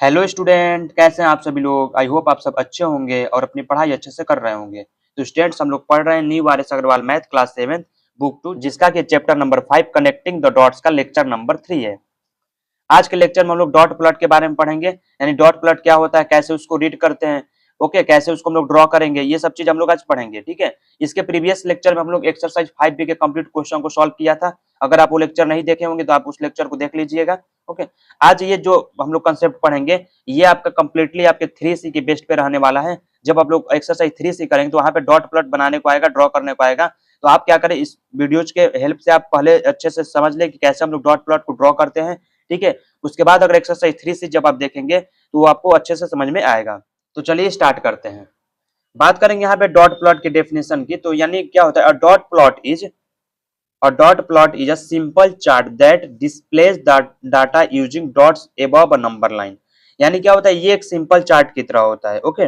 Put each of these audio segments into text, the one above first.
Hello student, कैसे हैं आप सभी लोग। आई होप आप सब अच्छे होंगे और अपनी पढ़ाई अच्छे से कर रहे होंगे। तो स्टूडेंट्स, हम लोग पढ़ रहे हैं new R S. Agarwal math class 7 book 2, जिसका कि chapter number 5 connecting the dots का लेक्चर नंबर 3 है। आज के लेक्चर में हम लोग डॉट प्लॉट के बारे में पढ़ेंगे, यानी डॉट प्लॉट क्या होता है, कैसे उसको रीड करते हैं, ओके, कैसे उसको हम लोग ड्रॉ करेंगे, ये सब चीज हम लोग आज पढ़ेंगे। ठीक है। इसके प्रीवियस लेक्चर में हम लोग एक्सरसाइज 5B के कंप्लीट क्वेश्चन को सॉल्व किया था। अगर आप वो लेक्चर नहीं देखे होंगे तो आप उस लेक्चर को देख लीजिएगा। ओके। आज ये जो हम लोग कंसेप्ट पढ़ेंगे, ये आपका कंप्लीटली आपके 3C की बेस्ट पे रहने वाला है। जब आप लोग एक्सरसाइज 3C करेंगे तो वहां पे डॉट प्लॉट बनाने को आएगा, ड्रॉ करने को आएगा। तो आप क्या करें, इस वीडियोज के हेल्प से आप पहले अच्छे से समझ लें कि कैसे हम लोग डॉट प्लॉट को ड्रॉ करते हैं। ठीक है। उसके बाद अगर एक्सरसाइज 3C जब आप देखेंगे तो आपको अच्छे से समझ में आएगा। तो चलिए स्टार्ट करते हैं। बात करेंगे यहाँ पे डॉट प्लॉट की डेफिनेशन की। तो यानी क्या होता है, a dot plot is a simple chart that displays data using dots above a number line. यानी क्या होता है, ये एक सिंपल चार्ट की तरह होता है। ओके।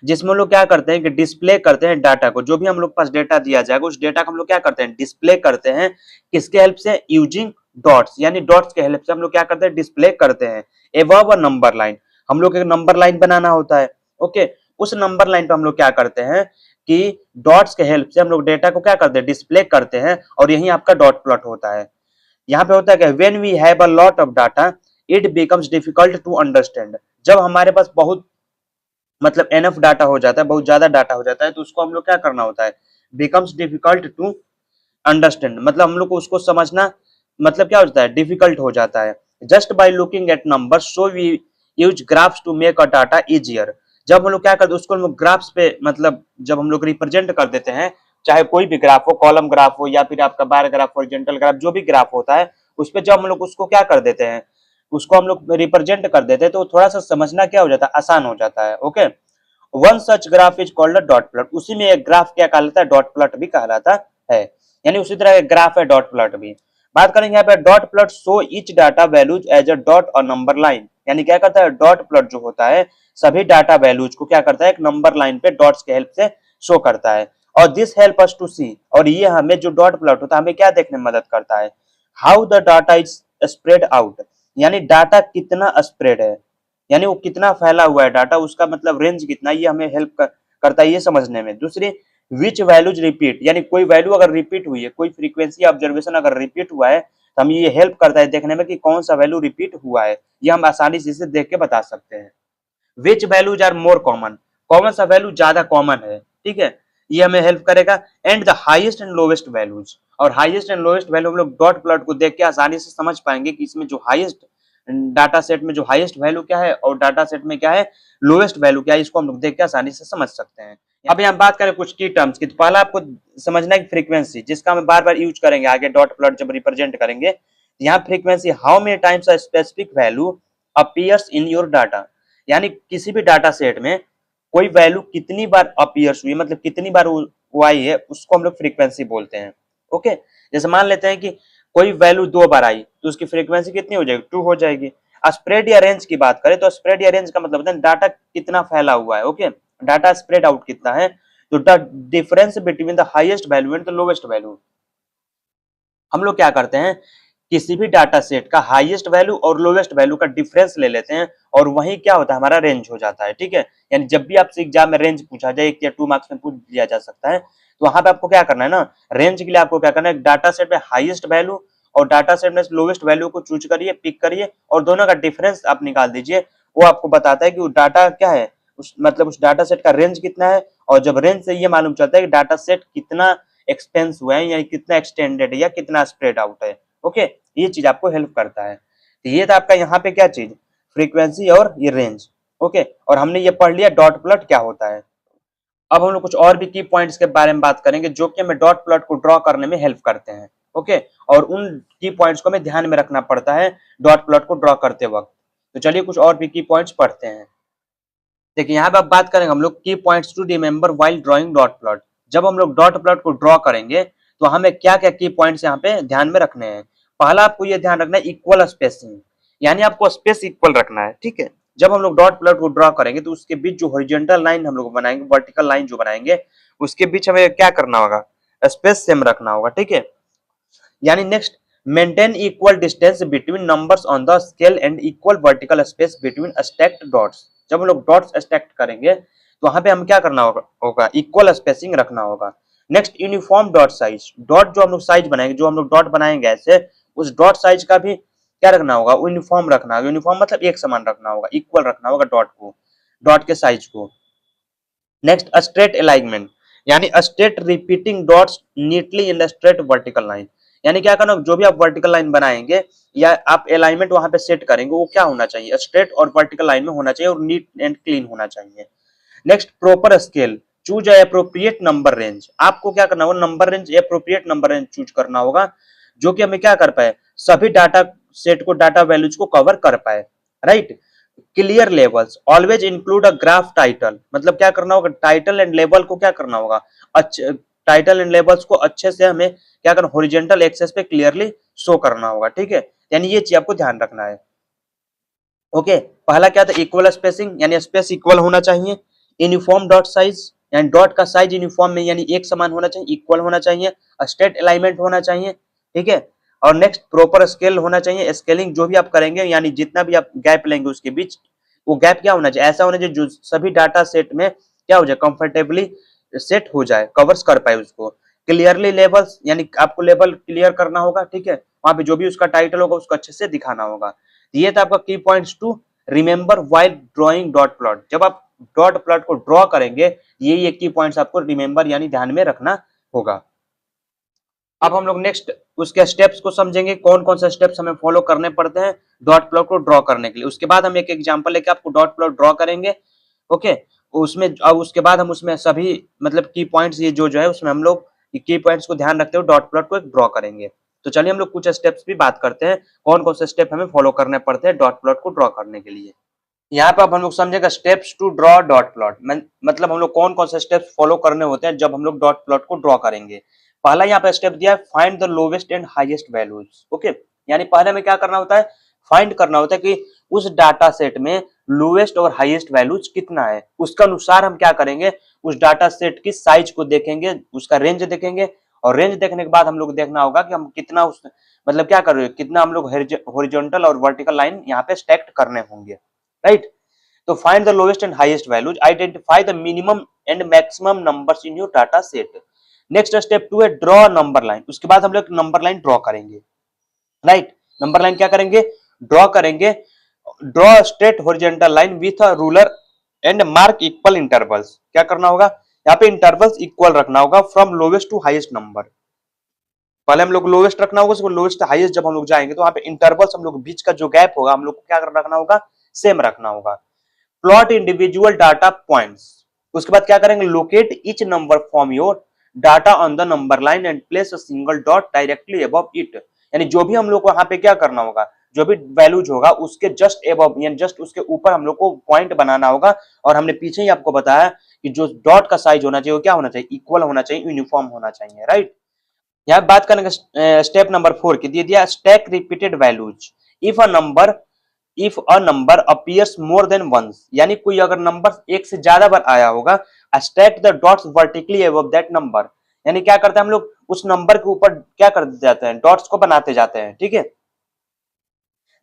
जिसमें हम लोग क्या करते हैं कि डिस्प्ले करते हैं डाटा को, जो भी हम लोग पास डेटा दिया जाएगा उस डेटा को हम लोग क्या करते हैं, डिस्प्ले करते हैं। किसके हेल्प से, यूजिंग डॉट्स, यानी डॉट्स के हेल्प से हम लोग क्या करते हैं, डिस्प्ले करते हैं एबव अ नंबर लाइन। हम लोग एक नंबर लाइन बनाना होता है। ओके। उस नंबर लाइन पे हम लोग क्या करते हैं कि डॉट्स के हेल्प से हम लोग डेटा को क्या करते हैं, डिस्प्ले करते हैं, और यही आपका डॉट प्लॉट होता है। यहाँ पे होता है कि when we have a lot of data it becomes difficult to understand. जब हमारे पास बहुत मतलब एनफ डाटा हो जाता है, बहुत ज्यादा डाटा हो जाता है, तो उसको हम लोग क्या करना होता है, बिकम्स डिफिकल्ट टू अंडरस्टैंड, मतलब हम लोग को उसको समझना मतलब क्या होता है, डिफिकल्ट हो जाता है। Just by looking at number so we use graphs to make a data easier. जब हम लोग क्या करते हैं, उसको हम लोग ग्राफ्स पे मतलब जब हम लोग रिप्रेजेंट कर देते हैं, चाहे कोई भी ग्राफ हो, कॉलम ग्राफ हो या फिर आपका बार ग्राफ, हॉरिजॉन्टल ग्राफ, जो भी ग्राफ होता है, उस पर जब हम लोग उसको क्या कर देते हैं, उसको हम लोग रिप्रेजेंट कर देते हैं, तो थोड़ा सा समझना क्या हो जाता है, आसान हो जाता है। Okay. One such graph is called dot plot. उसी में एक ग्राफ क्या कहलाता है, डॉट प्लॉट भी कहलाता है। यानी उसी तरह एक ग्राफ है डॉट प्लॉट भी। बात करेंगे यहाँ पे dot plot show each data values as a dot और नंबर लाइन। यानी क्या करता है, डॉट प्लॉट जो होता है सभी डाटा वैल्यूज को क्या करता है, एक नंबर लाइन पे डॉट्स के हेल्प से शो करता है। और दिस हेल्प अस टू सी, और ये हमें जो डॉट प्लॉट होता है हमें क्या देखने में मदद करता है, how the data is spread out. यानी डाटा कितना स्प्रेड है, यानी वो कितना फैला हुआ है डाटा, उसका मतलब रेंज कितना, ये हमें हेल्प करता है ये समझने में। दूसरी, विच वैल्यूज रिपीट, यानी कोई वैल्यू अगर रिपीट हुई है, कोई फ्रीक्वेंसी ऑब्जर्वेशन अगर रिपीट हुआ है, तो हमें ये हेल्प करता है देखने में कि कौन सा वैल्यू रिपीट हुआ है, ये हम आसानी से इसे देख के बता सकते हैं। विच वैल्यूज आर मोर कॉमन, कौन सा वैल्यू ज्यादा कॉमन है, ठीक है, ये हमें हेल्प करेगा। And the highest and lowest values, और हाईएस्ट एंड लोवेस्ट वैल्यू हम लोग डॉट प्लॉट को देख के आसानी से समझ पाएंगे कि इसमें जो हाईएस्ट डाटा सेट में जो हाईएस्ट वैल्यू क्या है और डाटा सेट में क्या है लोवेस्ट वैल्यू क्या है, इसको हम लोग देख के आसानी से समझ सकते हैं। अब यहाँ बात करें कुछ की टर्म्स की, तो पहला आपको समझना है फ्रीक्वेंसी, जिसका हम बार बार यूज करेंगे आगे डॉट प्लॉट जब रिप्रेजेंट करेंगे। यहाँ frequency, how many times a specific value appears in your data. यानी किसी भी डाटा सेट में कोई वैल्यू कितनी बार अपीयर्स हुई, मतलब कितनी बार वो आई है, उसको हम लोग फ्रीक्वेंसी बोलते हैं। ओके। जैसे मान लेते हैं कि कोई वैल्यू 2 बार आई तो उसकी फ्रीक्वेंसी कितनी हो जाएगी, 2 हो जाएगी। स्प्रेड या रेंज की बात करें तो स्प्रेड या रेंज का मतलब होता है डाटा कितना फैला हुआ है। ओके। डाटा स्प्रेड आउट कितना है, तो the difference between the highest value and the lowest value. हम लोग क्या करते हैं, किसी भी डाटा सेट का हाईएस्ट वैल्यू और लोवेस्ट वैल्यू का डिफरेंस ले लेते हैं, और वही क्या होता है, हमारा रेंज हो जाता है। ठीक है। यानी जब भी आपसे एग्जाम में रेंज पूछा जाए, 1 या 2 मार्क्स में पूछ लिया जा सकता है, तो वहां पे आपको क्या करना है ना, रेंज के लिए आपको क्या करना है, डाटा सेट में हाईएस्ट वैल्यू और डाटा सेट में लोवेस्ट वैल्यू को चूज करिए, पिक करिए, और दोनों का डिफरेंस आप निकाल दीजिए। वो आपको बताता है कि वो डाटा क्या है, उस मतलब उस डाटा सेट का रेंज कितना है, और जब रेंज से ये मालूम चलता है कि डाटा सेट कितना एक्सपेंस हुआ है, यानी कितना एक्सटेंडेड है या कितना स्प्रेड आउट है। ओके। ये चीज आपको हेल्प करता है। तो ये था आपका यहाँ पे क्या चीज, फ्रीक्वेंसी और ये रेंज। ओके। और हमने ये पढ़ लिया डॉट प्लॉट क्या होता है। अब हम लोग कुछ और भी की पॉइंट्स के बारे में बात करेंगे जो कि हमें डॉट प्लॉट को ड्रॉ करने में हेल्प करते हैं। ओके। और उन की पॉइंट्स को हमें ध्यान में रखना पड़ता है डॉट प्लॉट को ड्रॉ करते वक्त। तो चलिए कुछ और भी की पॉइंट्स पढ़ते हैं। देखिए यहाँ पे अब बात करेंगे हम लोग key points to remember while drawing dot plot. जब हम लोग डॉट प्लॉट को ड्रॉ करेंगे तो हमें क्या क्या की पॉइंट्स यहाँ पे ध्यान में रखने हैं। पहला आपको ये ध्यान रखना है इक्वल स्पेसिंग, यानी आपको स्पेस इक्वल रखना है। ठीक है। जब हम लोग डॉट प्लॉट को ड्रॉ करेंगे तो उसके बीच जो हॉरिजॉन्टल लाइन हम लोग बनाएंगे, वर्टिकल लाइन जो बनाएंगे, उसके बीच हमें क्या करना होगा, स्पेस सेम रखना होगा। ठीक है। यानी next, maintain equal distance between numbers on the scale and equal vertical space between stacked dots. जब हम लोग डॉट्स स्टैक्ड करेंगे तो वहां पे हम क्या करना होगा इक्वल स्पेसिंग रखना होगा। Next uniform dot size, dot जो हम लोग साइज बनाएंगे, जो हम लोग डॉट बनाएंगे ऐसे, उस डॉट साइज का भी क्या रखना होगा, यूनिफॉर्म रखना होगा। यूनिफॉर्म मतलब एक समान रखना होगा, इक्वल रखना होगा डॉट को, डॉट के साइज को। नेक्स्ट स्ट्रेट अलाइनमेंट, यानी straight repeating dots neatly in straight vertical line, यानी क्या करना, जो भी आप वर्टिकल लाइन बनाएंगे या आप अलाइनमेंट वहां पे सेट करेंगे वो क्या होना चाहिए, स्ट्रेट और वर्टिकल लाइन में होना चाहिए और नीट एंड क्लीन होना चाहिए। Next proper scale, choose appropriate number range, आपको क्या करना होगा, number range appropriate number range choose करना होगा जो कि हमें क्या कर पाए, सभी डाटा सेट को, डाटा वैल्यूज को कवर कर पाए, right. Clear labels, always include a graph title, मतलब क्या करना होगा, टाइटल एंड लेबल को क्या करना होगा, अच्छे टाइटल एंड लेबल्स को अच्छे से हमें क्या करना, हॉरिजॉन्टल एक्सेस पे क्लियरली शो करना होगा, ठीक है। यानी ये चीज आपको ध्यान रखना है। ओके, पहला क्या था, इक्वल स्पेसिंग, यानी स्पेस इक्वल होना चाहिए। यूनिफॉर्म डॉट साइज, यानी डॉट का साइज यूनिफॉर्म में यानी एक समान होना चाहिए, इक्वल होना चाहिए। स्ट्रेट अलाइनमेंट होना चाहिए, ठीक है। और नेक्स्ट प्रॉपर स्केल होना चाहिए, स्केलिंग जो भी आप करेंगे यानी जितना भी आप गैप लेंगे उसके बीच, वो गैप क्या होना चाहिए, ऐसा होना चाहिए जो सभी डाटा सेट में क्या हो जाए, कंफर्टेबली सेट हो जाए, कवर्स कर पाए उसको। क्लियरली लेबल्स, यानी आपको लेबल क्लियर करना होगा, ठीक है, वहां पे जो भी उसका टाइटल होगा उसको अच्छे से दिखाना होगा। ये था आपका key points to remember while drawing dot plot, जब आप डॉट प्लॉट को ड्रॉ करेंगे ये की पॉइंट्स आपको रिमेंबर यानी ध्यान में रखना होगा। अब हम लोग नेक्स्ट उसके स्टेप्स को समझेंगे, कौन कौन से स्टेप्स हमें फॉलो करने पड़ते हैं डॉट प्लॉट को ड्रॉ करने के लिए। उसके बाद हम एक एग्जांपल लेके आपको डॉट प्लॉट ड्रॉ करेंगे, ओके। उसमें अब उसके बाद हम उसमें सभी मतलब की पॉइंट्स ये जो है उसमें हम लोग की पॉइंट्स को ध्यान रखते हुए डॉट प्लॉट को एक ड्रॉ करेंगे। तो चलिए हम लोग कुछ स्टेप्स भी बात करते हैं, कौन कौन से स्टेप हमें फॉलो करने पड़ते हैं डॉट प्लॉट को ड्रॉ करने के लिए। यहाँ पे अब हम लोग समझेगा steps to draw dot plot, मतलब हम लोग कौन कौन से स्टेप्स फॉलो करने होते हैं जब हम लोग डॉट प्लॉट को ड्रॉ करेंगे। पहला यहाँ पे स्टेप दिया है, find the lowest and highest values, okay. यानी पहले में क्या करना होता है, फाइंड करना होता है कि उस डाटा सेट में लोवेस्ट और हाईएस्ट वैल्यूज कितना है, उसका अनुसार हम क्या करेंगे, उस डाटा सेट की साइज को देखेंगे, उसका रेंज देखेंगे, और रेंज देखने के बाद हम लोग देखना होगा कि हम कितना उस मतलब क्या कर रहे हैं, कितना हम लोग हॉरिजॉन्टल और वर्टिकल लाइन यहाँ पे स्टैक्ड करने होंगे, राइट। तो find the lowest and highest values, identify the minimum and maximum numbers in your data set. Next step 2 है ड्रॉ नंबर लाइन, उसके बाद हम लोग नंबर लाइन ड्रॉ करेंगे, राइट। नंबर लाइन क्या करेंगे, ड्रॉ करेंगे, draw straight horizontal line with a ruler and mark equal intervals. क्या करना होगा, यहाँ पे इंटरवल्स इक्वल रखना होगा from lowest to highest number. पहले हम लोग लोवेस्ट रखना होगा, उसको लोवेस्ट हाईएस्ट जब हम लोग जाएंगे तो वहां पे इंटरवल्स हम लोग बीच का जो गैप होगा हम लोग को क्या रखना होगा, सेम रखना होगा। प्लॉट इंडिविजुअल डाटा पॉइंट्स, उसके बाद क्या करेंगे, locate each number from your data on the number line and place a single dot directly above it. यानी जो भी हम लोग को वहां पे क्या करना होगा, जो भी वैल्यूज होगा उसके जस्ट अबव यानी जस्ट उसके ऊपर हम लोग को पॉइंट बनाना होगा। और हमने पीछे ही आपको बताया कि जो डॉट का साइज होना चाहिए वो क्या होना चाहिए, इक्वल होना चाहिए, यूनिफॉर्म होना चाहिए, राइट। यहाँ बात करेंगे स्टेप नंबर 4 की, दे दिया stack repeated values. If a number appears more than once, यानी कोई अगर नंबर एक से ज्यादा बार आया होगा, stack the dots vertically above that number, यानी क्या करते हैं हम लोग उस नंबर के ऊपर क्या कर जाते हैं, डॉट्स को बनाते जाते हैं, ठीक है।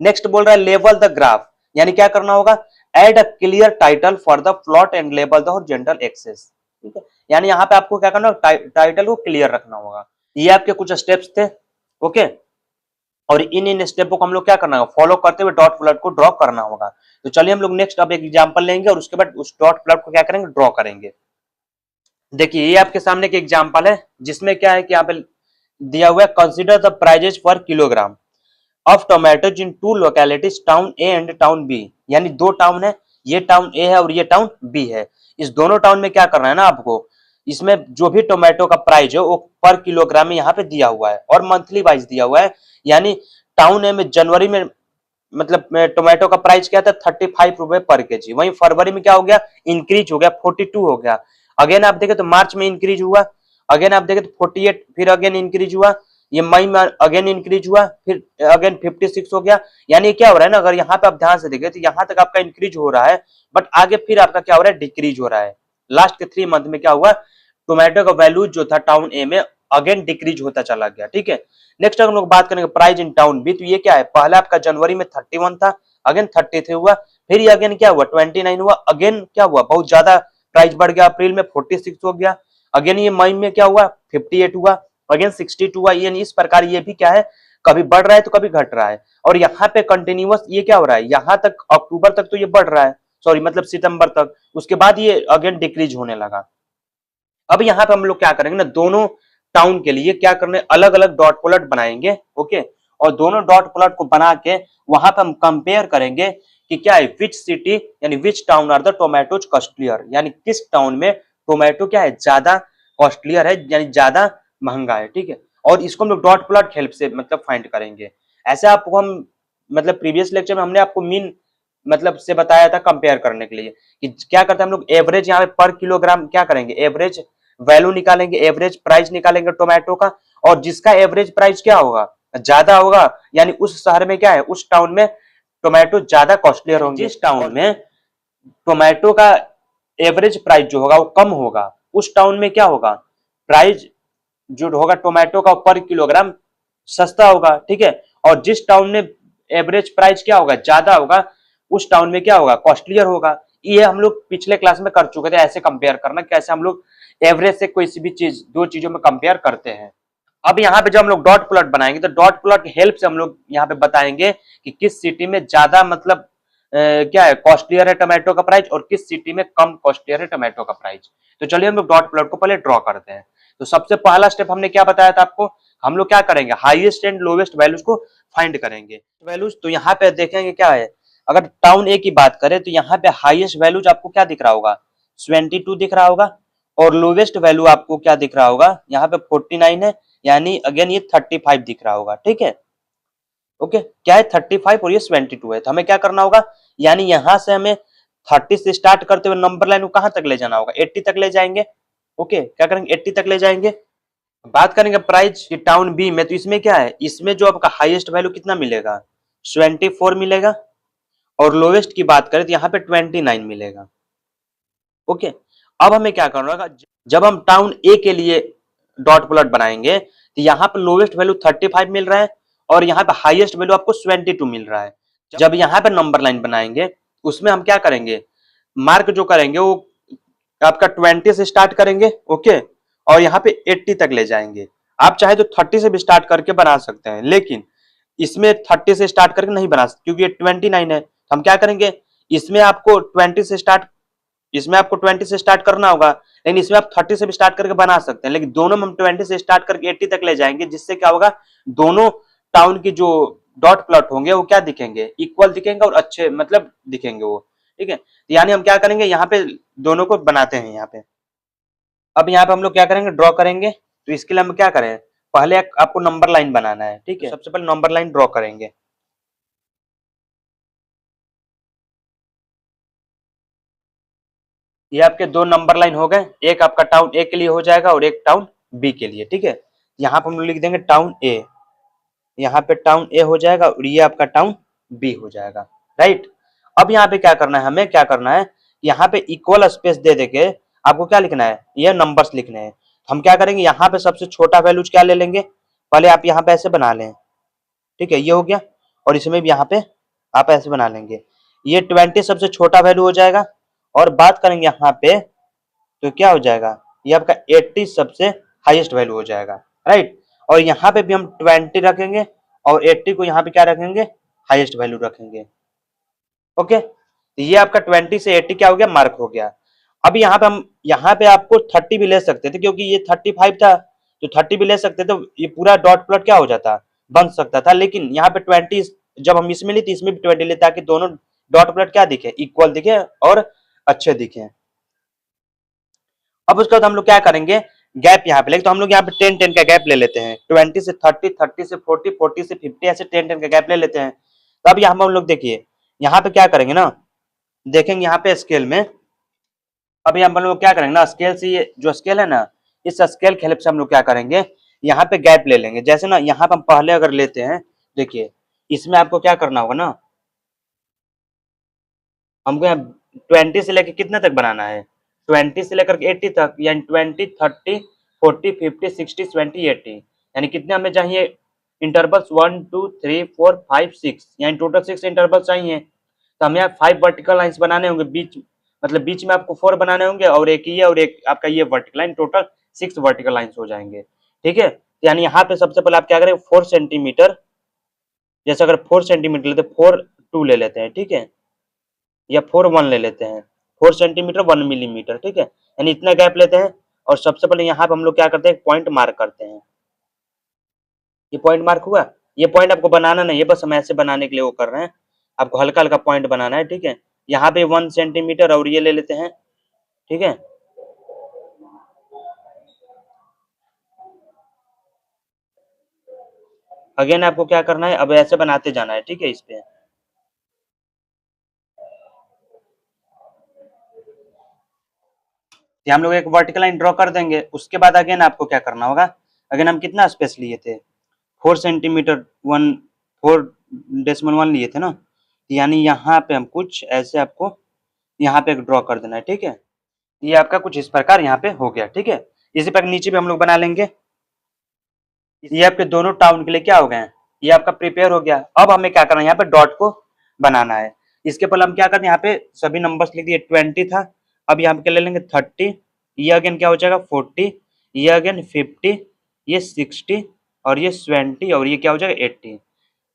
नेक्स्ट बोल रहा है लेबल द ग्राफ, यानी क्या करना होगा, add a clear title for the plot and label the horizontal axis, ठीक है। यानी यहाँ पे आपको क्या करना होगा, टाइटल को क्लियर रखना होगा। ये आपके कुछ स्टेप्स थे, ओके। और इन स्टेपों को हम लोग क्या करना होगा, फॉलो करते हुए डॉट प्लॉट को ड्रॉ करना होगा। तो चलिए हम लोग नेक्स्ट अब एक एग्जांपल लेंगे और उसके बाद उस डॉट प्लॉट को क्या करेंगे, ड्रॉ करेंगे। देखिए ये आपके सामने एक एग्जांपल है जिसमें क्या है कि यहाँ पे दिया हुआ है, consider the prices per kilogram of tomatoes in two localities town A and town B, यानी दो टाउन है, ये टाउन ए है और ये टाउन बी है। इस दोनों टाउन में क्या करना है ना आपको, इसमें जो भी टोमेटो का प्राइस है वो पर किलोग्राम में यहाँ पे दिया हुआ है और मंथली वाइज दिया हुआ है। यानी टाउन ए में जनवरी में मतलब टोमेटो का प्राइस क्या था, 35 रुपए पर केजी, वहीं फरवरी में क्या हो गया, इंक्रीज हो गया, 42 हो गया। अगेन आप देखें तो मार्च में इंक्रीज हुआ, अगेन आप देखें तो 48, फिर अगेन इंक्रीज हुआ, ये मई में अगेन इंक्रीज हुआ, फिर अगेन 56 हो गया। यानी क्या हो रहा है ना, अगर यहाँ पे आप ध्यान से देखें तो यहाँ तक आपका इंक्रीज हो रहा है, बट आगे फिर आपका क्या हो रहा है, डिक्रीज हो रहा है। लास्ट के 3 मंथ में क्या हुआ, टोमेटो का वैल्यू जो था टाउन ए में अगेन डिक्रीज होता चला गया। ठीक है, नेक्स्ट हम लोग बात करेंगे प्राइस इन टाउन बी। तो ये क्या है, पहला आपका जनवरी में 31 था, अगेन 33 हुआ, फिर ये अगेन क्या हुआ 29 हुआ, अगेन क्या हुआ बहुत ज्यादा प्राइस बढ़ गया, अप्रैल में 46 हो गया, अगेन ये मई में क्या हुआ 58 हुआ, अगेन 62 हुआ। ये इस प्रकार ये भी क्या है कभी बढ़ रहा है तो कभी घट रहा है। और यहाँ पे कंटिन्यूअस ये क्या हो रहा है, यहाँ तक अक्टूबर तक तो ये बढ़ रहा है, सॉरी मतलब सितंबर तक, उसके बाद ये अगेन डिक्रीज होने लगा। अब यहाँ पे हम लोग क्या करेंगे ना, दोनों टाउन के लिए क्या करने अलग अलग डॉट प्लॉट बनाएंगे। ओके, और दोनों डॉट प्लॉट को बना के वहां पे हम कंपेयर करेंगे कि क्या है विच सिटी यानी which town are the tomatoes costlier, यानी किस टाउन में टोमेटो क्या है ज्यादा कॉस्टलियर है यानी ज्यादा महंगा है। ठीक है, और इसको हम लोग डॉट प्लॉट हेल्प से मतलब फाइंड करेंगे। ऐसे आपको हम मतलब प्रीवियस लेक्चर में हमने आपको मीन मतलब से बताया था कंपेयर करने के लिए कि क्या करते हैं हम लोग एवरेज यहाँ पे पर किलोग्राम क्या करेंगे एवरेज वैल्यू निकालेंगे, एवरेज प्राइस निकालेंगे टोमेटो का, और जिसका एवरेज प्राइस क्या होगा ज्यादा होगा यानी उस शहर में क्या है उस टाउन में टोमेटो ज्यादा कॉस्टलियर होंगे। जिस टाउन में टोमेटो का एवरेज प्राइस जो होगा वो कम होगा उस टाउन में क्या होगा प्राइस जो होगा टोमेटो का पर किलोग्राम सस्ता होगा। ठीक है, और जिस टाउन में एवरेज प्राइस क्या होगा ज्यादा होगा उस टाउन में क्या होगा कॉस्टलियर होगा। ये हम लोग पिछले क्लास में कर चुके थे, ऐसे कंपेयर करना कैसे हम लोग एवरेज से कोई सी भी चीज दो चीजों में कंपेयर करते हैं। अब यहाँ पे जब हम लोग डॉट प्लॉट बनाएंगे तो डॉट प्लॉट की हेल्प से हम लोग यहाँ पे बताएंगे कि किस सिटी में ज्यादा मतलब क्या है कॉस्टलियर है टोमेटो का प्राइस और किस सिटी में कम कॉस्टलियर है टोमेटो का प्राइस। तो चलिए हम लोग डॉट प्लॉट को पहले ड्रॉ करते हैं। तो सबसे पहला स्टेप हमने क्या बताया था आपको, हम लोग क्या करेंगे हाईएस्ट एंड लोवेस्ट वैल्यूज को फाइंड करेंगे वैल्यूज। तो यहाँ पे देखेंगे क्या है, अगर टाउन ए की बात करें तो यहाँ पे हाईएस्ट वैल्यूज आपको क्या दिख रहा होगा 22 दिख रहा होगा, और लोवेस्ट वैल्यू आपको क्या दिख रहा होगा यहाँ पे 49 है, यानी अगेन ये 35 दिख रहा होगा। ठीक है, ओके क्या है 35 और ये 22 है। तो हमें क्या करना होगा, यानी यहां से हमें 30 से स्टार्ट करते हुए नंबर लाइन को कहां तक ले जाना होगा 80 तक ले जाएंगे। ओके क्या करेंगे 80 तक ले जाएंगे। बात करेंगे प्राइस की टाउन बी में, तो इसमें क्या है इसमें जो आपका हाईएस्ट वैल्यू कितना मिलेगा 24 मिलेगा, और लोवेस्ट की बात करें तो यहाँ पे 29 मिलेगा। ओके, अब हमें क्या करना होगा, जब हम टाउन ए के लिए डॉट प्लॉट बनाएंगे तो यहाँ पे लोवेस्ट वैल्यू 35 मिल रहा है और यहाँ पे हाईएस्ट वैल्यू आपको 22 मिल रहा है। जब यहाँ पे नंबर लाइन बनाएंगे उसमें हम क्या करेंगे मार्क जो करेंगे वो आपका 20 से स्टार्ट करेंगे। ओके, और यहाँ पे 80 तक ले जाएंगे। आप चाहे तो 30 से भी स्टार्ट करके बना सकते हैं, लेकिन इसमें 30 से स्टार्ट करके नहीं बना सकते क्योंकि ये 29 है। हम क्या करेंगे इसमें आपको 20 से स्टार्ट इसमें आपको 20 से स्टार्ट करना होगा, लेकिन इसमें आप 30 से भी स्टार्ट करके बना सकते हैं, लेकिन दोनों में हम 20 से स्टार्ट करके 80 तक ले जाएंगे, जिससे क्या होगा दोनों टाउन की जो डॉट प्लॉट होंगे वो क्या दिखेंगे इक्वल दिखेंगे और अच्छे मतलब दिखेंगे वो। ठीक है, तो यानी हम क्या करेंगे यहाँ पे दोनों को बनाते हैं यहाँ पे। अब यहाँ पे हम लोग क्या करेंगे ड्रॉ करेंगे। तो इसके लिए हम क्या करें पहले आपको नंबर लाइन बनाना है। ठीक है, सबसे पहले नंबर लाइन ड्रॉ करेंगे। ये आपके दो नंबर लाइन हो गए, एक आपका टाउन ए के लिए हो जाएगा और एक टाउन बी के लिए। ठीक है, यहाँ पे हम लोग लिख देंगे टाउन ए, यहाँ पे टाउन ए हो जाएगा और ये आपका टाउन बी हो जाएगा। राइट, अब यहाँ पे क्या करना है हमें क्या करना है यहाँ पे इक्वल स्पेस दे देके आपको क्या लिखना है ये नंबर्स लिखने हैं। हम क्या करेंगे यहाँ पे सबसे छोटा वैल्यूज क्या ले लेंगे, पहले आप यहाँ पे ऐसे बना लें। ठीक है, ये हो गया, और इसमें भी यहाँ पे आप ऐसे बना लेंगे। ये 20 सबसे छोटा वैल्यू हो जाएगा, और बात करेंगे यहाँ पे तो क्या हो जाएगा ये आपका 80 सबसे हाईएस्ट वैल्यू हो जाएगा। राइट, और यहाँ पे भी हम 20 रखेंगे और 80 को यहाँ पे क्या रखेंगे हाईएस्ट वैल्यू रखेंगे। ओके, तो ये आपका 20 से 80 क्या हो गया मार्क हो गया। अब यहाँ पे हम यहाँ पे आपको 30 भी ले सकते थे क्योंकि ये 35 था, तो 30 भी ले सकते थे, तो ये पूरा डॉट प्लॉट क्या हो जाता बन सकता था, लेकिन यहाँ पे 20 जब हम इसमें ली थी इसमें भी 20 ले ताकि दोनों डॉट प्लॉट क्या दिखे इक्वल दिखे और अच्छे दिखे। अब उसके बाद हम लोग क्या करेंगे गैप यहाँ पे लेंगे, तो हम लोग यहाँ पे 10-10 का गैप ले लेते हैं, 20 से 30, 30 से 40, 40 से 50, ऐसे 10-10 का गैप ले लेते हैं। तब यहाँ पे हम लोग देखिए यहाँ पे क्या करेंगे ना, देखेंगे यहाँ पे स्केल में। अब यहाँ पे हम लोग क्या करेंगे ना स्केल से, ये जो स्केल है ना इस स्केल की हेल्प से हम लोग क्या करेंगे यहाँ पे गैप ले लेंगे। जैसे ना यहाँ पे हम पहले अगर लेते हैं, देखिए इसमें आपको क्या करना होगा ना, हमको यहाँ 20 से लेकर कितने तक बनाना है 20 से लेकर 80 तक, यानी 20, 30, 40, 50, 60, 20, 80, यानी कितने हमें चाहिए इंटरवल्स 1, 2, 3, 4, 5, 6, यानी टोटल 6 इंटरवल चाहिए। तो हमें 5 वर्टिकल लाइंस बनाने होंगे, बीच मतलब बीच में आपको 4 बनाने होंगे और एक ये और एक आपका ये vertical line, total 6 vertical lines हो जाएंगे। ठीक है, यानी यहाँ पे सबसे पहले आप क्या करें 4 सेंटीमीटर, जैसे अगर 4 सेंटीमीटर लेते 4 2 ले लेते हैं, ठीक है, या 4 1 ले लेते हैं, 4 सेंटीमीटर 1 मिलीमीटर, ठीक है, यानी इतना गैप लेते हैं। और सबसे पहले यहाँ पे हम लोग क्या करते हैं पॉइंट मार्क करते हैं। ये पॉइंट मार्क हुआ, ये पॉइंट आपको बनाना नहीं है, बस हम ऐसे बनाने के लिए वो कर रहे हैं, आपको हल्का हल्का पॉइंट बनाना है। ठीक है, यहाँ पे 1 सेंटीमीटर और ये ले लेते हैं। ठीक है, अगेन आपको क्या करना है, अब ऐसे बनाते जाना है। ठीक है, इस पे हम लोग एक वर्टिकल लाइन ड्रॉ कर देंगे। उसके बाद अगेन आपको क्या करना होगा, अगेन हम कितना स्पेस लिए थे 4 सेंटीमीटर 1 4.1 लिए थे ना, यानी यहाँ पे हम कुछ ऐसे आपको यहाँ पे एक ड्रॉ कर देना है। ठीक है, ये आपका कुछ इस प्रकार यहाँ पे हो गया। ठीक है, इसी प्रकार नीचे भी हम लोग बना लेंगे। ये आपके दोनों टाउन के लिए क्या हो गए हैं, ये आपका प्रिपेयर हो गया। अब हमें क्या करना है, यहाँ पे डॉट को बनाना है। इसके पहले हम क्या करते हैं, यहाँ पे सभी नंबर्स लिख दिए, 20 था, अब यहाँ पे क्या ले लेंगे 30, ये अगेन क्या हो जाएगा 40, ये अगेन 50, ये 60 और ये 20 और ये क्या हो जाएगा 80,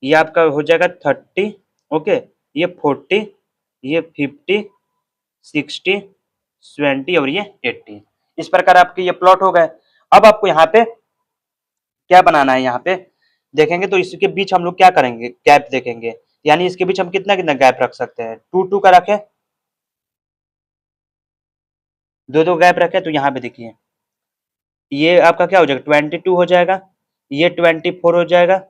ये आपका हो जाएगा 30, ओके, ये 40, ये 50, 60, 20 और ये 80। इस प्रकार आपके ये प्लॉट हो गए। अब आपको यहाँ पे क्या बनाना है, यहाँ पे देखेंगे तो इसके बीच हम लोग क्या करेंगे गैप देखेंगे, यानी इसके बीच हम कितना कितना गैप रख सकते हैं, 2 2 का रखें, दो दो गैप रखें, तो यहाँ पे देखिए ये आपका क्या हो जाएगा 22 हो जाएगा, ये 24 हो जाएगा,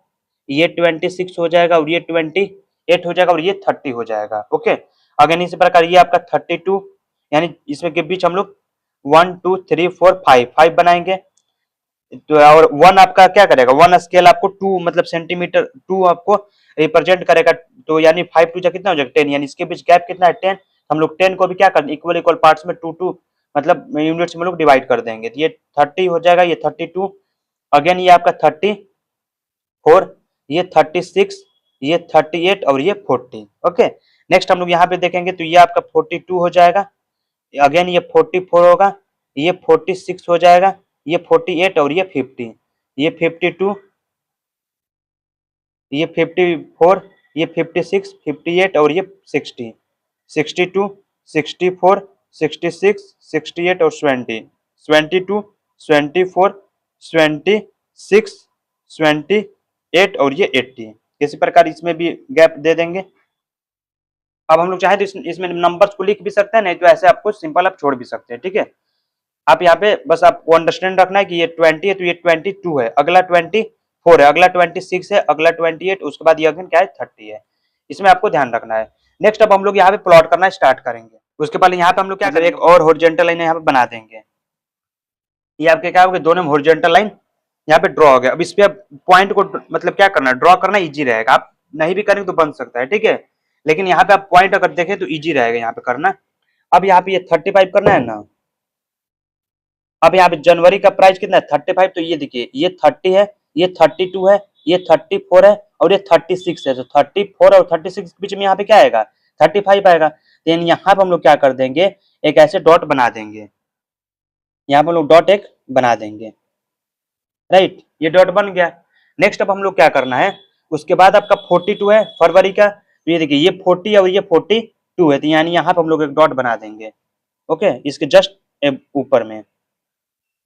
ये 26 हो जाएगा और ये 28 हो जाएगा और ये 30 हो जाएगा। ओके, अगेन इसी प्रकार ये आपका 32, यानी इसमें के बीच हम लोग 1 2 3 4 5 5 बनाएंगे। तो और 1 आपका क्या करेगा, 1 स्केल आपको 2 मतलब सेंटीमीटर 2 आपको रिप्रेजेंट करेगा, तो यानी 5 2 जा कितना हो जाएगा 10, यानी इसके बीच गैप कितना है 10। हम लोग 10 को भी क्या कर इक्वल इक्वल पार्ट्स में 2 2 मतलब यूनिट्स में लोग डिवाइड कर देंगे, तो ये 30 हो जाएगा, ये 32, अगेन ये आपका 34, ये 36, ये 38 और ये 40। ओके, नेक्स्ट हम लोग यहाँ पे देखेंगे तो ये आपका 42 हो जाएगा, अगेन ये 44 होगा, ये 46 हो जाएगा, ये 48 और ये 50, ये 52, ये 54, ये 56, 58 और ये 60, 62, 64, 66, 68 और 20, 22, 24, 26, 28 और ये 80। इसी प्रकार इसमें भी गैप दे देंगे। अब हम लोग चाहे तो इसमें नंबर्स को लिख भी सकते हैं, नहीं तो ऐसे आपको सिंपल आप छोड़ भी सकते हैं। ठीक है, आप यहाँ पे बस आपको अंडरस्टैंड रखना है कि ये 20 है तो ये 22 है, अगला 24 है, अगला 26 है, अगला 28, उसके बाद ये अगेन क्या है 30 है। इसमें आपको ध्यान रखना है। नेक्स्ट अब हम लोग यहाँ पे प्लॉट करना स्टार्ट करेंगे। उसके पहले यहाँ पे हम लोग क्या करें, एक और हॉरिजॉन्टल लाइन यहाँ पे बना देंगे। ये आपके क्या हो गया, दोनों में हॉरिजॉन्टल लाइन यहाँ पे ड्रॉ हो गया। अब इस पे पॉइंट को मतलब क्या करना, ड्रॉ करना इजी रहेगा, आप नहीं भी करेंगे तो बन सकता है। ठीक है, लेकिन यहाँ पे आप पॉइंट अगर देखें तो इजी रहेगा यहाँ पे करना। अब यहाँ पे ये 35 करना है ना, अब यहाँ पे जनवरी का प्राइस कितना है 35, तो ये देखिए ये 30 है, ये 32 है, ये 34 है और ये 36 है, तो 34 और 36 के बीच में यहाँ पे क्या आएगा 35 आएगा। तो यहाँ पे हम लोग क्या कर देंगे, एक ऐसे डॉट बना देंगे, यहाँ पे हम लोग डॉट एक बना देंगे, राइट, ये डॉट बन गया। नेक्स्ट अब हम लोग क्या करना है, उसके बाद आपका 42 है फरवरी का, तो ये देखिए ये 40 और ये 42 है, तो यानी यहाँ पे हम लोग एक डॉट बना देंगे। ओके, इसके जस्ट ऊपर में।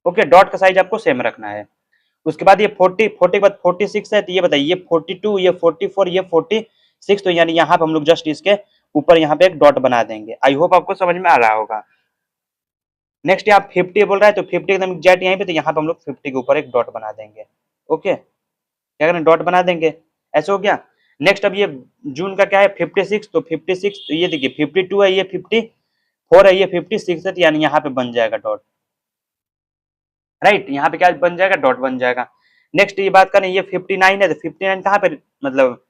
ओके, डॉट का साइज आपको सेम रखना है। उसके बाद ये 40 के बाद 46 है, तो ये बताइए ये 42, ये 44, ये 46, तो यानी यहाँ पे हम लोग जस्ट इसके ऊपर यहाँ पे एक डॉट बना देंगे। आई होप आपको समझ में आ रहा होगा। नेक्स्ट यहाँ 50 बोल रहा है, तो 50 एकदम एग्जैक्ट यहीं पे, तो यहाँ पे हम लोग 50 के ऊपर एक डॉट बना देंगे। ओके, क्या करें डॉट बना देंगे, ऐसे हो गया। नेक्स्ट अब ये जून का क्या है 56, तो 56, तो ये देखिए 52 है, ये 54 है, ये 56 है, तो यानी यहाँ पे बन जाएगा डॉट, राइट, यहाँ पे क्या बन जाएगा डॉट बन जाएगा। नेक्स्ट ये बात करें ये 59 है, तो 59 कहाँ पे मतलब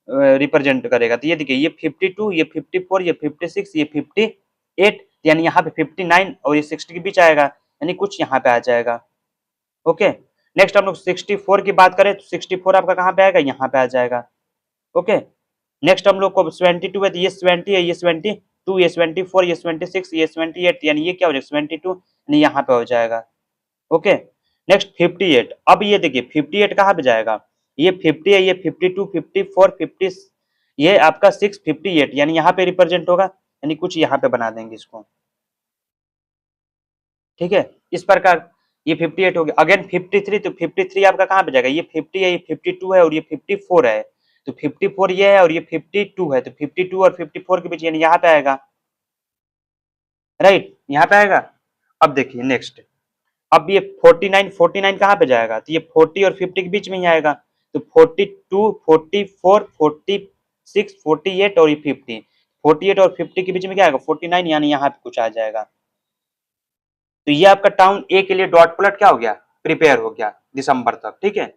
रिप्रेजेंट करेगा, तो ये देखिए ये 52, ये 54, ये 56, ये 58, यानी यहाँ पे 59 और ये 60 के बीच आएगा, यानी कुछ यहाँ पे आ जाएगा। ओके, नेक्स्ट हम लोग 64 की बात करें तो 64 आपका कहाँ पे आएगा, यहाँ पे आ जाएगा। ओके, नेक्स्ट हम लोग को 72 है तो ये 70 है, ये 72, ये 74, ये 26, ये 28, यानी ये क्या हो जाएगा 72, यानी यहाँ पे हो जाएगा। Okay, next 58। अब ये देखिए 58 कहाँ पे जाएगा, ये 50 है, ये 52, 54, 50, ये आपका 658, यानी यहाँ पे रिप्रेजेंट होगा, यानी कुछ यहाँ पे बना देंगे इसको। ठीक है, इस प्रकार ये 58 हो गया। अगेन 53, तो 53 आपका कहाँ पे जाएगा, ये 50 है, ये 52 है और ये 54 है, तो 54 ये है और ये 52 है, तो 52 और 54 के बीच यानी यहाँ पे आएगा, राइट, यहाँ पे आएगा। अब देखिए नेक्स्ट, अब ये 49, 49 कहाँ पे जाएगा, तो ये 40 और 50 के बीच में ही आएगा, तो 42, 44, 46, 48 और ये 50, 48 और 50 के बीच में क्या आएगा 49, यानी यहाँ पे कुछ आ जाएगा। तो ये आपका टाउन ए के लिए डॉट प्लॉट क्या हो गया, प्रिपेयर हो गया दिसंबर तक। ठीक है,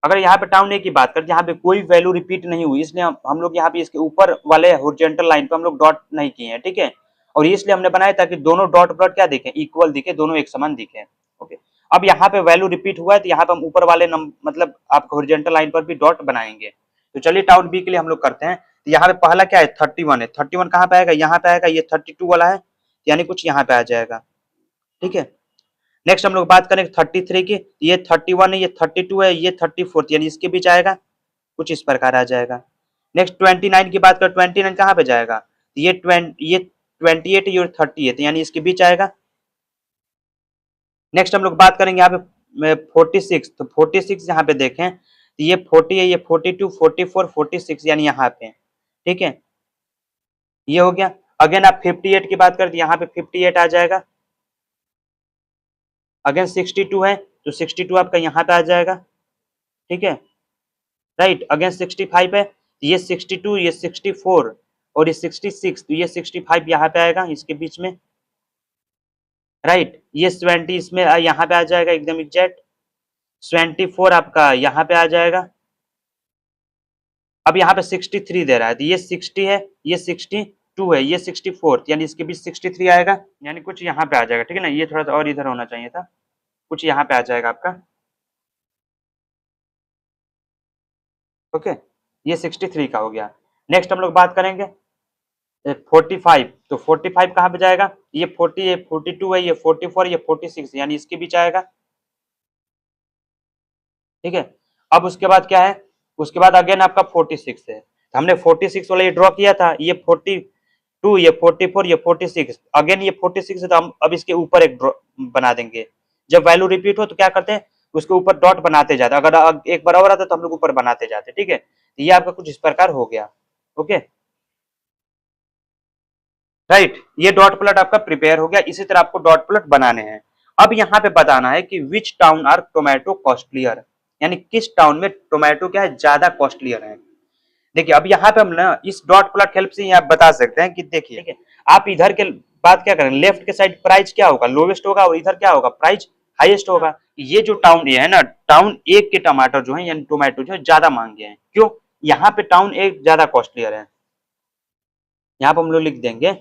अगर यहाँ पे टाउन ए की बात करें, यहाँ पे कोई वैल्यू रिपीट नहीं हुई, इसलिए हम लोग यहाँ पे इसके ऊपर वाले हॉरिजॉन्टल लाइन पे हम लोग डॉट नहीं किए हैं। ठीक है, और इसलिए हमने बनाया ताकि दोनों डॉट प्लॉट क्या दिखे, इक्वल दिखे, दोनों एक समान दिखे। ओके, अब यहाँ पे वैल्यू रिपीट हुआ है तो यहाँ पे हम ऊपर वाले मतलब आपको हॉरिजॉन्टल लाइन पर भी डॉट बनाएंगे। तो चलिए टाउन बी के लिए हम लोग करते हैं। तो यहाँ पे पहला क्या है 31 है, 31 कहाँ पे आएगा, यहाँ पे आएगा, ये 32 वाला है, यानी कुछ यहाँ पे आ जाएगा। ठीक है, नेक्स्ट हम लोग बात करें 33 की, ये 31 है, ये 32 है, ये 34, यानी इसके बीच आएगा, कुछ इस प्रकार आ जाएगा। नेक्स्ट 29 की बात करें, 29 कहाँ पे जाएगा, ये 28 है और 30 है, तो यानी इसके बीच आएगा। नेक्स्ट हम लोग बात करेंगे यहाँ पे 46, तो 46 यहाँ पे देखें तो ये 40 है, ये 42, 44, 46, यानी यहाँ पे। ठीक है, ये हो गया। अगेन आप 58 की बात करें तो यहाँ पे 58 आ जाएगा। अगेन 62 है तो 62 आपका यहाँ पे आ जाएगा। ठीक है, राइट, अगेन 65 है, ये 62, ये 64 और ये 66, तो ये 65 यहाँ पे आएगा इसके बीच में, राइट, ये 20 इसमें यहाँ पे आ जाएगा एकदम एग्जैक्ट। 24 आपका यहाँ पे आ जाएगा। अब यहाँ पे 63 दे रहा है, तो ये 60 है, ये 62 है, ये 64, यानी इसके बीच 63 आएगा, यानी कुछ यहाँ पे आ जाएगा। ठीक है ना, ये थोड़ा सा और इधर होना चाहिए था, कुछ यहाँ पे आ जाएगा आपका। ओके, ये 63 का हो गया। नेक्स्ट हम लोग बात करेंगे 45, तो 45 कहाँ पे जाएगा, ये 40 है, 42 है, ये 44, ये 46, यानी इसके बीच आएगा। ठीक है, अब उसके बाद क्या है, उसके बाद अगेन आपका 46 है, तो हमने 46 वाला ये ड्रॉ किया था, ये 42, ये 44, ये 46, अगेन ये 46 है, तो हम अब इसके ऊपर एक ड्रॉ बना देंगे। जब वैल्यू रिपीट हो तो क्या करते हैं, उसके ऊपर डॉट बनाते जाते, अगर एक बराबर आता तो हम लोग ऊपर बनाते जाते। ठीक है, तो ये आपका कुछ इस प्रकार हो गया। ओके, राइट, ये डॉट प्लॉट आपका प्रिपेयर हो गया। इसी तरह आपको डॉट प्लॉट बनाने हैं। अब यहाँ पे बताना है कि विच टाउन आर टोमेटो कॉस्टलियर, यानी किस टाउन में टोमेटो क्या है ज्यादा कॉस्टलियर है। देखिए अब यहाँ पे हम ना इस डॉट प्लॉट हेल्प से आप बता सकते हैं कि देखिए, ठीक है, आप इधर के बात क्या करें, लेफ्ट के साइड प्राइस क्या होगा, लोवेस्ट होगा, और इधर क्या होगा, प्राइस हाईएस्ट होगा। ये जो टाउन ए है ना, टाउन ए के टमाटर जो है यानी टोमेटो जो है ज्यादा महंगे हैं। क्यों, यहाँ पे टाउन ए ज्यादा कॉस्टलियर है। यहाँ पे हम लोग लिख देंगे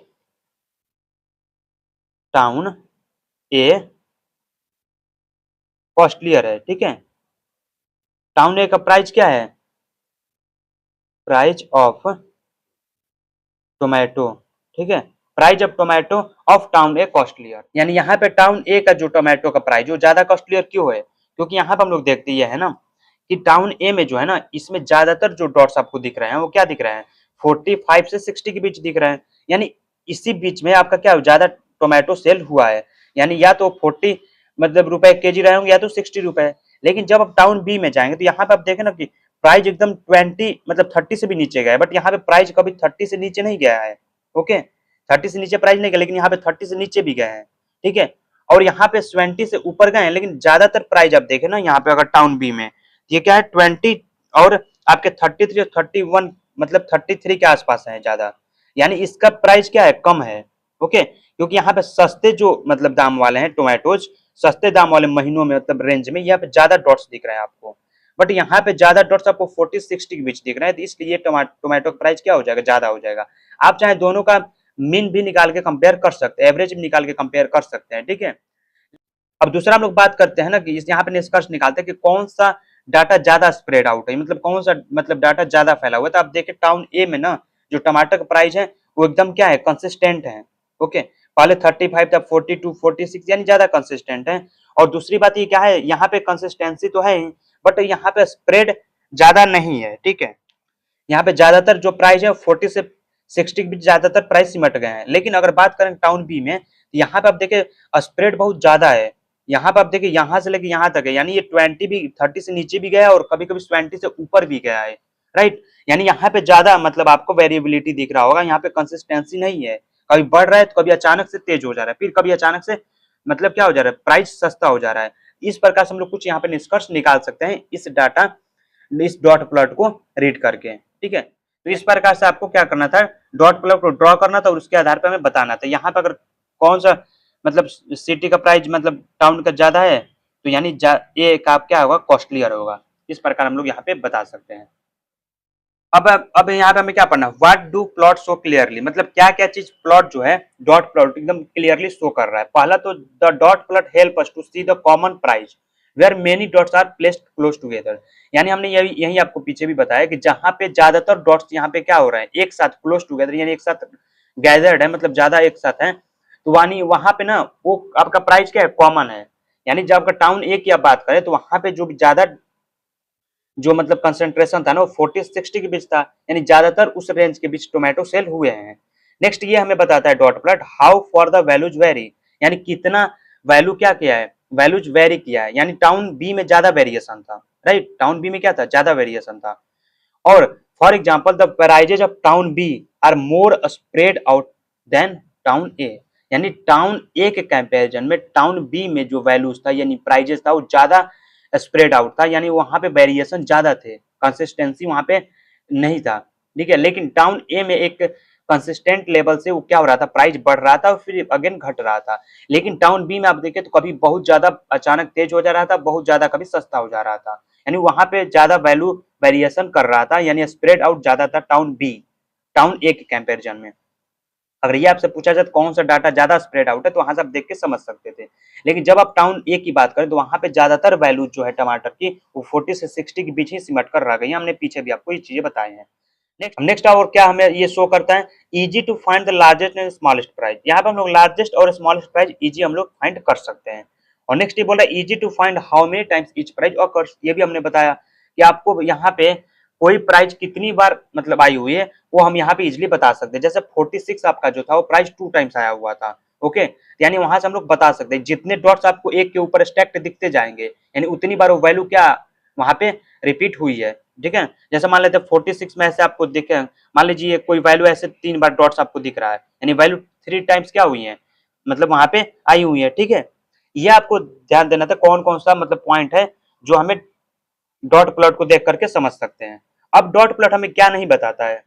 टाउन ए कॉस्टलियर है। ठीक है, टाउन ए का प्राइस क्या है, प्राइस ऑफ टोमेटो। ठीक है, price of tomato of town A costlier, यानी यहाँ पे टाउन ए का जो टोमेटो का प्राइस जो ज्यादा कॉस्टलियर क्यों है, क्योंकि यहाँ पे हम लोग देखते ये है ना कि टाउन ए में जो है ना, इसमें ज्यादातर जो डॉट्स आपको दिख रहे हैं वो क्या दिख रहे हैं, 45 से 60 के बीच दिख रहे हैं, यानी इसी बीच में आपका क्या ज्यादा टोमेटो सेल हुआ है, यानी या तो 40 मतलब रुपए केजी रहे होंगे या तो 60 रुपए। लेकिन जब आप टाउन बी में जाएंगे तो यहाँ पे आप देखें ना कि प्राइस एकदम 20 मतलब 30 से भी नीचे गया है, बट यहाँ पे प्राइस कभी 30 से नीचे नहीं गया है। ओके, 30 से नीचे प्राइस नहीं गया, लेकिन यहाँ पे 30 से नीचे भी गए हैं। ठीक है, और यहाँ पे 20 से ऊपर गए हैं, लेकिन ज्यादातर प्राइस आप देखें ना यहाँ पे अगर टाउन बी में, ये क्या है 20 और आपके 33 और 31 मतलब 33 के आसपास है ज्यादा, यानी इसका प्राइस क्या है कम है। ओके, क्योंकि यहाँ पे सस्ते जो मतलब दाम वाले हैं टोमेटोज, सस्ते दाम वाले महीनों में मतलब रेंज में यहाँ पे ज्यादा डॉट्स दिख रहे हैं आपको, बट यहाँ पे ज्यादा डॉट्स आपको 40-60 के बीच दिख रहे हैं, तो इसलिए टोमेटो का प्राइस क्या हो जाएगा, ज्यादा हो जाएगा। आप चाहे दोनों का मीन भी निकाल के कंपेयर कर सकते हैं, एवरेज भी निकाल के कंपेयर कर सकते हैं। ठीक है, अब दूसरा हम लोग बात करते हैं ना कि इस यहाँ पे निष्कर्ष निकालते हैं कि कौन सा डाटा ज्यादा स्प्रेड आउट है, मतलब कौन सा मतलब डाटा ज्यादा फैला हुआ है। तो आप देखिए टाउन ए में ना जो टमाटर का प्राइस है वो एकदम क्या है, कंसिस्टेंट है। ओके, पहले 35 था, 42, 46, यानी ज्यादा कंसिस्टेंट है। और दूसरी बात ये क्या है, यहाँ पे कंसिस्टेंसी तो है ही, बट यहाँ पे स्प्रेड ज्यादा नहीं है। ठीक है, यहाँ पे ज्यादातर जो प्राइस है 40 से 60 के बीच ज्यादातर प्राइस सिमट गए हैं। लेकिन अगर बात करें टाउन बी में, तो यहाँ पे आप देखिए स्प्रेड बहुत ज्यादा है। यहाँ पे आप देखिए यहाँ से लेके यहाँ तक है, यानी ये 20 भी 30 से नीचे भी गया है और कभी कभी 20 से ऊपर भी गया है। राइट, यानी यहाँ पे ज्यादा मतलब आपको वेरिएबिलिटी दिख रहा होगा, यहाँ पे कंसिस्टेंसी नहीं है। कभी बढ़ रहा है तो कभी अचानक से तेज हो जा रहा है, फिर कभी अचानक से मतलब क्या हो जा रहा है, प्राइस सस्ता हो जा रहा है। इस प्रकार से हम लोग कुछ यहाँ पे निष्कर्ष निकाल सकते हैं इस डाटा, इस डॉट प्लॉट को रीड करके। ठीक है, तो इस प्रकार से आपको क्या करना था, डॉट प्लॉट को ड्रॉ करना था और उसके आधार पर हमें बताना था यहाँ पर अगर कौन सा मतलब सिटी का प्राइस मतलब टाउन का ज्यादा है तो यानी ये का क्या होगा, कॉस्टलियर होगा। इस प्रकार हम लोग यहाँ पे बता सकते हैं। अब यहाँ पे हमें क्या पढ़ना, what do plot show clearly, मतलब क्या क्या चीज प्लॉट जो है डॉट प्लॉट एकदम क्लियरली शो कर रहा है। पहला तो the dot plot help us to see the common price where many dots are placed close together, यानी हमने यही आपको पीछे भी बताया कि जहां पे ज्यादातर डॉट्स यहाँ पे क्या हो रहा है, एक साथ क्लोज टुगेदर यानी एक साथ गैदर्ड है, मतलब ज्यादा एक साथ है, तो यानी वहां पे ना वो आपका प्राइस क्या है, कॉमन है। यानी जब आपका टाउन ए की आप बात करें तो वहां पे जो भी ज्यादा जो मतलब कंसंट्रेशन था ना वो 40-60 के बीच था, यानी ज्यादातर उस रेंज के बीच टोमेटो सेल हुए हैं। नेक्स्ट ये हमें बताता है dot plot how for the values very, यानी कितना वैल्यू क्या किया है, वैल्यूज वेरी किया है, यानी टाउन बी में ज्यादा वेरिएशन था। राइट, टाउन बी में क्या था, ज्यादा वेरिएशन था। और for example the prices of town B are more spread out than town A, यानी टाउन ए के कंपैरिजन में टाउन बी में जो वैल्यूज था यानी प्राइजेस था वो ज्यादा स्प्रेड आउट था, यानी वहां पे वेरिएशन ज्यादा थे, कंसिस्टेंसी वहां पे नहीं था। ठीक है, लेकिन टाउन ए में एक कंसिस्टेंट लेवल से वो क्या हो रहा था, प्राइस बढ़ रहा था और फिर अगेन घट रहा था। लेकिन टाउन बी में आप देखें तो कभी बहुत ज्यादा अचानक तेज हो जा रहा था, बहुत ज्यादा कभी सस्ता हो जा रहा था, यानी वहां पे ज्यादा वैल्यू वेरिएशन कर रहा था, यानी स्प्रेड आउट ज्यादा था टाउन बी टाउन ए के कंपैरिजन में। अगर ये आपसे पूछा जाए तो कौन सा डाटा ज्यादा स्प्रेड आउट है तो वहां से आप देख के समझ सकते थे। लेकिन जब आप टाउन ए की बात करें तो वहां पे ज्यादातर वैल्यू जो है टमाटर की वो 40 से 60 के बीच ही सिमट कर रह गई है। हमने पीछे भी आपको ये चीजें बताई हैं। नेक्स्ट और क्या हमें ये शो करता है, easy to find the largest and smallest price, यहाँ पे हम लोग लार्जेस्ट और स्मॉलेस्ट प्राइस इजी हम लोग फाइंड कर सकते हैं। और नेक्स्ट ये बोल रहा है easy to find how many times each price occurs, ये भी हमने बताया कि आपको यहाँ पे कोई प्राइस कितनी बार मतलब आई हुई है वो हम यहाँ पे इजिली बता सकते हैं। जैसे 46 आपका जो था वो प्राइस 2 टाइम्स आया हुआ था। ओके, यानी वहां से हम लोग बता सकते हैं जितने डॉट्स आपको एक के ऊपर स्टैक्ड दिखते जाएंगे यानी उतनी बार वो वैल्यू क्या वहां पे रिपीट हुई है। ठीक है, जैसे मान लेते 46 में ऐसे आपको दिखे, मान लीजिए कोई वैल्यू ऐसे 3 बार डॉट्स आपको दिख रहा है यानी वैल्यू 3 टाइम्स क्या हुई है, मतलब वहां पे आई हुई है। ठीक है, ये आपको ध्यान देना था कौन कौन सा मतलब पॉइंट है जो हमें डॉट प्लॉट को देख करके समझ सकते हैं। अब डॉट प्लॉट हमें क्या नहीं बताता है,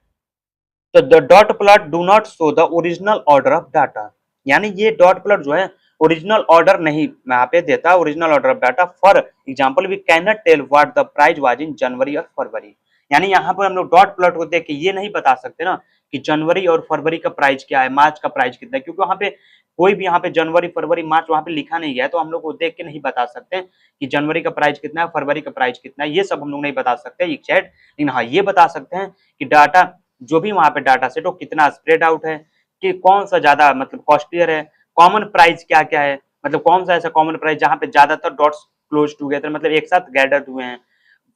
तो the dot plot do not show the original order of data, यानी ये डॉट प्लॉट जो है ओरिजिनल ऑर्डर नहीं यहाँ पे देता, original order of data. For example we can not tell what the price was in January और February, यानी यहाँ पर हम लोग डॉट प्लॉट को देख के ये नहीं बता सकते ना कि जनवरी और फरवरी का प्राइस क्या है, मार्च का प्राइस कितना है, क्योंकि वहां पे कोई भी यहाँ पे जनवरी फरवरी मार्च वहां पे लिखा नहीं गया है, तो हम लोग को देख के नहीं बता सकते कि जनवरी का प्राइस कितना है, फरवरी का प्राइस कितना है, ये सब हम लोग नहीं बता सकते एग्जैक्ट। लेकिन हाँ ये बता सकते हैं कि डाटा जो भी वहां पे डाटा सेट हो कितना स्प्रेड आउट है, कि कौन सा ज्यादा मतलब कॉस्टलियर है, कॉमन प्राइस क्या क्या है, मतलब कौन सा ऐसा कॉमन प्राइस जहां पे ज्यादातर डॉट्स क्लोज टुगेदर मतलब एक साथ गैदर्ड हुए हैं,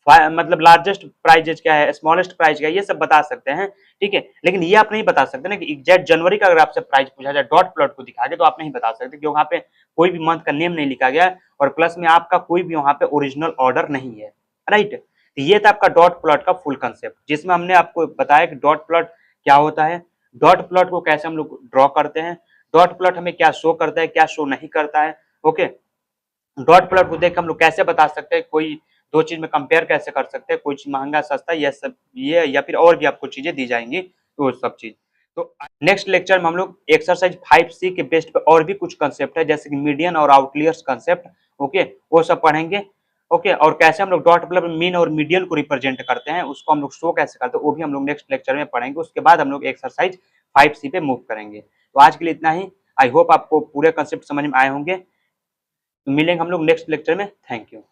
मतलब लार्जेस्ट प्राइजेज क्या है, स्मॉलेस्ट प्राइस क्या है, ये सब बता सकते हैं। ठीक है, लेकिन ये आप नहीं बता सकते ना कि एग्जैक्ट जनवरी का अगर आपसे प्राइस पूछा जाए डॉट प्लॉट को दिखा के तो आप नहीं बता सकते क्योंकि वहां पे कोई भी मंथ का नेम नहीं लिखा गया है और प्लस में आपका कोई भी वहां पे ओरिजिनल ऑर्डर नहीं है। राइट, तो ये था आपका डॉट प्लॉट का फुल कंसेप्ट जिसमें हमने आपको बताया कि डॉट प्लॉट क्या होता है, डॉट प्लॉट को कैसे हम लोग ड्रॉ करते हैं, डॉट प्लॉट हमें क्या शो करता है क्या शो नहीं करता है। ओके, डॉट प्लॉट को देख हम लोग कैसे बता सकते हैं, कोई दो चीज में कंपेयर कैसे कर सकते हैं, कोई चीज महंगा सस्ता ये सब ये या फिर और भी आपको चीजें दी जाएंगी तो सब चीज। तो नेक्स्ट लेक्चर में हम लोग एक्सरसाइज 5C के बेस्ट पे और भी कुछ कंसेप्ट है जैसे कि मीडियन और आउटलियर्स कंसेप्ट, ओके वो सब पढ़ेंगे। ओके, और कैसे हम लोग डॉट प्लॉट में मीन और मीडियन को रिप्रेजेंट करते हैं उसको हम लोग शो कैसे करते हैं वो भी हम लोग नेक्स्ट लेक्चर में पढ़ेंगे। उसके बाद हम लोग एक्सरसाइज 5C पे मूव करेंगे। तो आज के लिए इतना ही। आई होप आपको पूरे कंसेप्ट समझ में आए होंगे। मिलेंगे हम लोग नेक्स्ट लेक्चर में। Thank you.